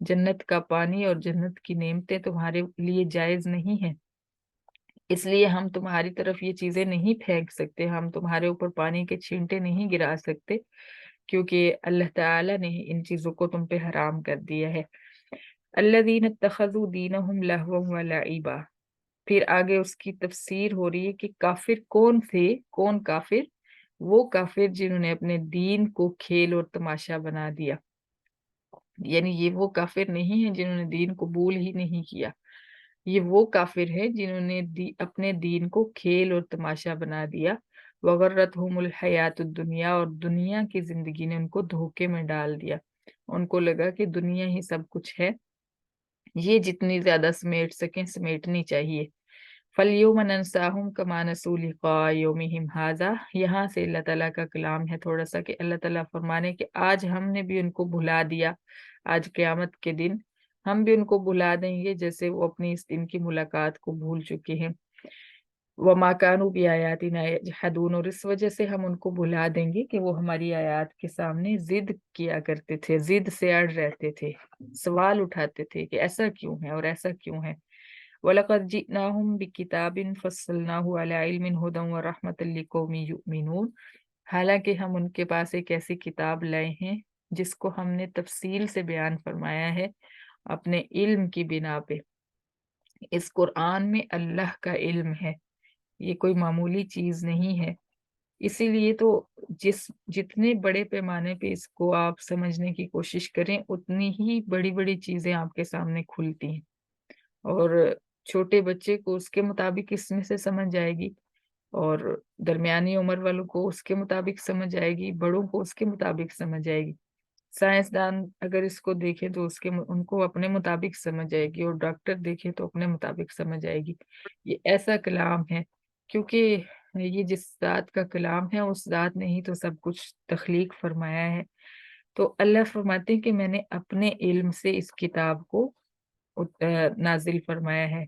जन्नत का पानी और जन्नत की नेमतें तुम्हारे लिए जायज नहीं है, इसलिए हम तुम्हारी तरफ ये चीजें नहीं फेंक सकते, हम तुम्हारे ऊपर पानी के छींटे नहीं गिरा सकते, क्योंकि अल्लाह ताला ने इन चीजों को तुम पे हराम कर दिया है। अल्लज़ीन इत्तख़ज़ू दीनहुम लहवन व लईबा। फिर आगे उसकी तफसीर हो रही है कि काफिर कौन थे, कौन काफिर, वो काफिर जिन्होंने अपने दीन को खेल और तमाशा बना दिया। यानी ये वो काफिर नहीं है जिन्होंने दीन कबूल ही नहीं किया, ये वो काफिर है जिन्होंने अपने दीन को खेल और तमाशा बना दिया। वगर्रतहुमुल हयातुद दुनिया, और दुनिया की जिंदगी ने उनको धोखे में डाल दिया, उनको लगा कि दुनिया ही सब कुछ है, ये जितनी ज्यादा समेट सकें समेटनी चाहिए। फलयौम नंसाहुम कमा नसू लिक़ा यौमिहिम हाज़ा। यहाँ से अल्लाह ताला का कलाम है थोड़ा सा, कि अल्लाह ताला फरमाने कि आज हमने भी उनको भुला दिया, आज क़यामत के दिन हम भी उनको भुला देंगे जैसे वो अपनी इस दिन की मुलाकात को भूल चुके हैं। वमा कानू बिआयातिना यजहदून, और इस वजह से हम उनको भुला देंगे कि वो हमारी आयात के सामने जिद किया करते थे, जिद से अड़ रहते थे, सवाल उठाते थे कि ऐसा क्यों है और ऐसा क्यों है। वलक़द जिअनाहुम बिकिताबिन फस्सलनाहु अला इल्मिन हुदन व रहमतल लिक़ौमिन युमिनून। हालांकि हम उनके पास एक ऐसी किताब लाए हैं जिसको हमने तफसील से बयान फरमाया है अपने इल्म की बिना पे। इस कुरान में अल्लाह का इल्म है, ये कोई मामूली चीज नहीं है। इसीलिए तो जितने बड़े पैमाने पे इसको आप समझने की कोशिश करें, उतनी ही बड़ी बड़ी चीजें आपके सामने खुलती हैं, और छोटे बच्चे को उसके मुताबिक इसमें से समझ आएगी, और दरमियानी उम्र वालों को उसके मुताबिक समझ आएगी, बड़ों को उसके मुताबिक समझ आएगी। साइंसदान अगर इसको देखे तो उनको अपने मुताबिक समझ आएगी, और डॉक्टर देखे तो अपने मुताबिक समझ आएगी। ये ऐसा कलाम है, क्योंकि ये जिस जात का कलाम है उस जात ने ही तो सब कुछ तख्लीक फरमाया है। तो अल्लाह फरमाते हैं कि मैंने अपने इल्म से इस किताब को नाजिल फरमाया है।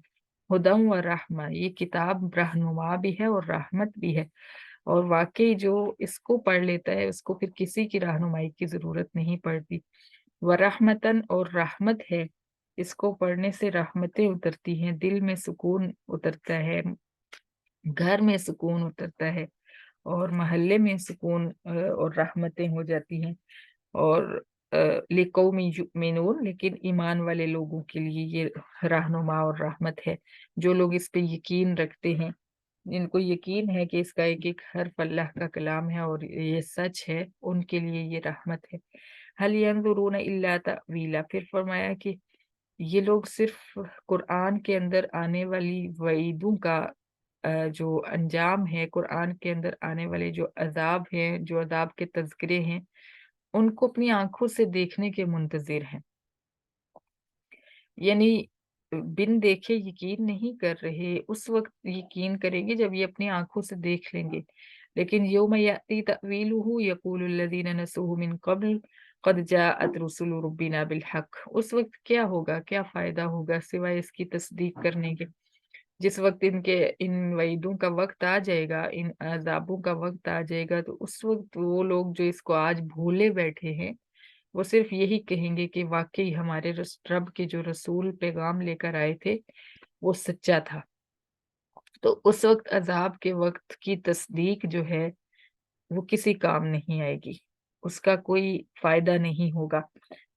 हुदम व रहमा, ये किताब रहनुमा भी है और रहमत भी है, और वाकई जो इसको पढ़ लेता है उसको फिर किसी की रहनुमाई की जरूरत नहीं पड़ती। व रहमतन, और रहमत है, इसको पढ़ने से रहमतें उतरती हैं, दिल में सुकून उतरता है, घर में सुकून उतरता है, और मोहल्ले में सुकून और रहमतें हो जाती हैं। और लिकौमी युमिनून, लेकिन ईमान वाले लोगों के लिए ये रहनुमा और रहमत है, जो लोग इस पे यकीन रखते हैं, जिनको यकीन है कि इसका एक एक हर्फ अल्लाह का कलाम है और ये सच है, उनके लिए ये रहमत है। हल यंजुरून इल्ला तअवीला, फिर फरमाया कि ये लोग सिर्फ कुरान के अंदर आने वाली वईदों का जो अंजाम है, कुरान के अंदर आने वाले जो अजाब हैं, जो अजाब के तज़किरे हैं, उनको अपनी आंखों से देखने के मुंतजिर हैं। यानी बिन देखे यकीन नहीं कर रहे, उस वक्त यकीन करेंगे जब ये अपनी आंखों से देख लेंगे। लेकिन यौम याती तअवीलुहु यक़ूलु लज़ीना नसूहु मिन क़ब्ल क़द जाअत रुसुलु रब्बिना बिल हक़। उस वक्त क्या होगा, क्या फायदा होगा सिवाय इसकी तस्दीक करने के। जिस वक्त इनके इन वईदों का वक्त आ जाएगा, इन अजाबों का वक्त आ जाएगा, तो उस वक्त वो लोग जो इसको आज भूले बैठे हैं, वो सिर्फ यही कहेंगे कि वाकई हमारे रब के जो रसूल पैगाम लेकर आए थे वो सच्चा था। तो उस वक्त अजाब के वक्त की तस्दीक जो है वो किसी काम नहीं आएगी, उसका कोई फायदा नहीं होगा।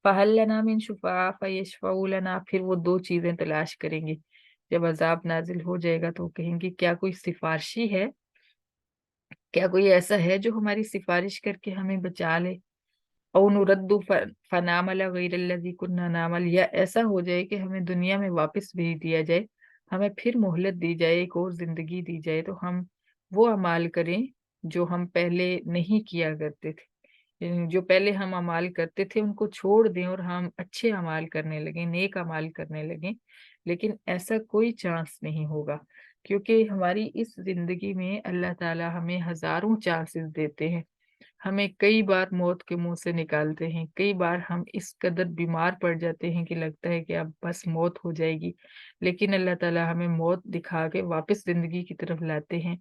फहल लना मिन शुफा फयशफऊ लना, फिर वो दो चीजें तलाश करेंगे। जब अजाब नाजिल हो जाएगा तो वो कहेंगे क्या कोई सिफारशी है, क्या कोई ऐसा है जो हमारी सिफारिश करके हमें बचा ले। औ नुरद्दु फनामल गैरल्लज़ी कुन्ना नामल, या ऐसा हो जाए कि हमें दुनिया में वापस भेज दिया जाए, हमें फिर मोहलत दी जाए, एक और जिंदगी दी जाए, तो हम वो अमाल करें जो हम पहले नहीं किया करते थे। जो पहले हम अमाल करते थे उनको छोड़ दें और हम अच्छे अमाल करने लगें, नेक अमाल करने लगें। लेकिन ऐसा कोई चांस नहीं होगा, क्योंकि हमारी इस जिंदगी में अल्लाह ताला हमें हजारों चांसेस देते हैं, हमें कई बार मौत के मुंह से निकालते हैं, कई बार हम इस कदर बीमार पड़ जाते हैं कि लगता है कि अब बस मौत हो जाएगी, लेकिन अल्लाह ताला हमें मौत दिखा के वापस जिंदगी की तरफ लाते हैं।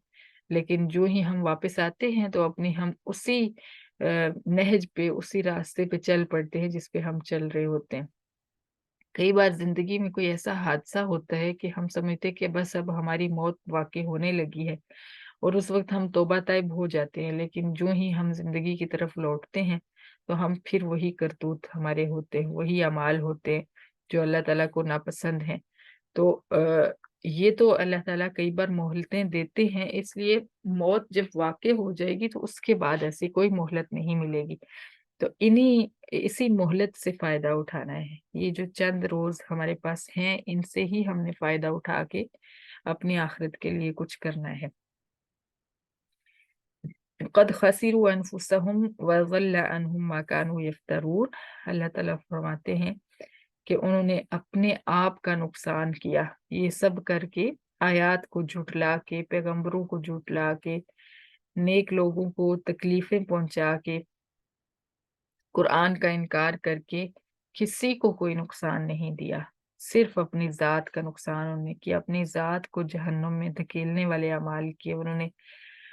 लेकिन जो ही हम वापस आते हैं तो अपनी हम उसी नहज पे, उसी रास्ते पे चल पड़ते हैं जिस पे हम चल रहे होते हैं। कई बार जिंदगी में कोई ऐसा हादसा होता है कि हम समझते हैं कि बस अब हमारी मौत वाकई होने लगी है, और उस वक्त हम तौबा ताइब हो जाते हैं, लेकिन जो ही हम जिंदगी की तरफ लौटते हैं तो हम फिर वही करतूत हमारे होते हैं, वही अमाल होते हैं जो अल्लाह ताला को नापसंद है। तो ये तो अल्लाह ताला कई बार मोहलतें देते हैं, इसलिए मौत जब वाक़ई हो जाएगी तो उसके बाद ऐसी कोई मोहलत नहीं मिलेगी। तो इसी मोहलत से फायदा उठाना है। ये जो चंद रोज हमारे पास हैं, इनसे ही हमने फायदा उठा के अपनी आखिरत के लिए कुछ करना है। कद खसिरू अनफुसहुम व ज़ल्ल अन्हुम मा कानू यफ्तरून। अल्लाह ताला फरमाते हैं कि उन्होंने अपने आप का नुकसान किया, ये सब करके, आयात को झुठला के, पैगंबरों को झुठला के, नेक लोगों को तकलीफें पहुंचा के, कुरान का इनकार करके किसी को कोई नुकसान नहीं दिया, सिर्फ अपनी जात का नुकसान उन्होंने किया, अपनी जात को जहन्नुम में धकेलने वाले अमाल किए उन्होंने।